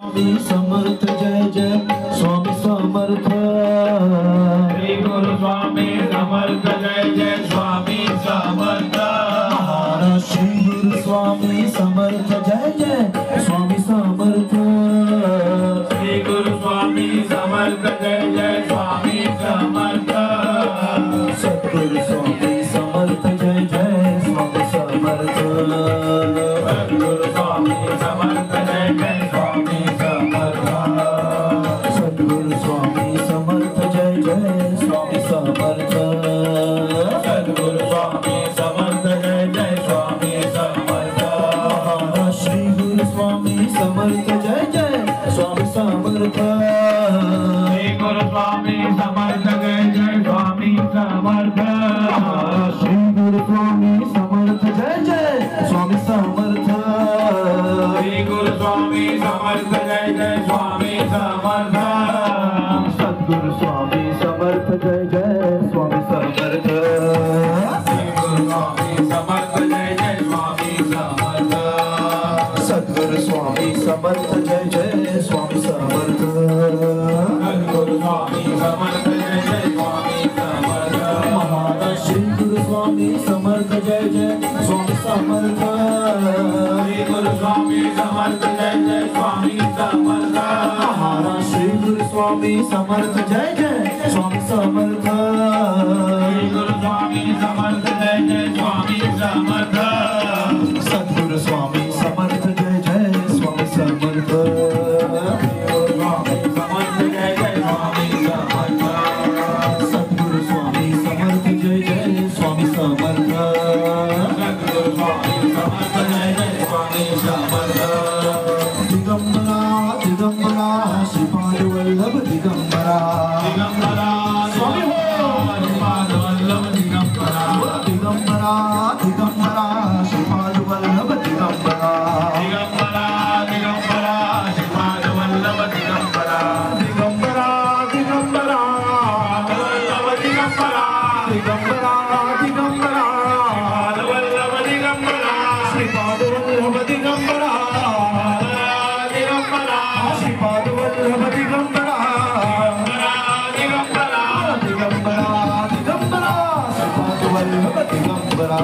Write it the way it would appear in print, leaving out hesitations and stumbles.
स्वामी समर्थ जय जय स्वामी समर्थ। श्री गुरु स्वामी समर्थ जय जय स्वामी समर्थ। महाराज श्री गुरु स्वामी समर्थ जय जय स्वामी समर्थ। श्री गुरु स्वामी समर्थ जय जय स्वामी समर्थ। सद्गुरु स्वामी समर्थ जय जय स्वामी समर्थ। सद्गुरु स्वामी समर्थ जय जय स्वामी समर्थ। सद्गुरु स्वामी समर्थ जय जय स्वामी समर्थ। सद्गुरु स्वामी समर्थ जय जय स्वामी समर्थ। महाराज श्री गुरु स्वामी समर्थ जय जय स्वामी समर्थ। श्री गुरु स्वामी समर्थ जय जय स्वामी समर्थ। श्री गुरु स्वामी समर्थ जय जय स्वामी समर्थ। श्री गुरु स्वामी समर्थ जय जय स्वामी समर्थ। सद्गुरु स्वामी समर्थ जय जय स्वामी समर्थ। श्री गुरु स्वामी समर्थ जय जय स्वामी समर्थ। सद्गुरु स्वामी समर्थ जय जय स्वामी समर्थ। सद्गुरु स्वामी समर्थ जय जय स्वामी समर्थ। महाराज श्री गुरु स्वामी समर्थ जय जय स्वामी समर्थ। श्री गुरु स्वामी समर्थ जय जय स्वामी समर्थ। महाराज श्री गुरु स्वामी समर्थ जय जय स्वामी समर्थ। श्री गुरु स्वामी समर्थ जय जय स्वामी समर्थ। सद्गुरु स्वामी समर्थ जय जय स्वामी समर्थ। सद्गुरु स्वामी समर्थ जय जय स्वामी समर्थ। सद्गुरु स्वामी समर्थ जय जय स्वामी समर्थ। दिगंबरा दिगंबरा श्रीपाद वल्लभ दिगंबरा। दिगंबरा स्वामी हो श्रीपाद वल्लभ दिगंबरा। दिगंबरा दिगंबरा श्रीपाद वल्लभ दिगंबरा। दिगंबरा दिगंबरा श्रीपाद वल्लभ दिगंबरा। दिगंबरा दिगंबरा वल्लभ दिगंबरा। दिगंबरा दिगंबरा वल्लभ दिगंबरा। श्रीपाद वल्लभ दिगंबरा। दिगंबरा श्रीपाद वल्लभ दिगंबरा। दिगंबरा दिगंबरा दिगंबरा श्रीपाद वल्लभ दिगंबरा।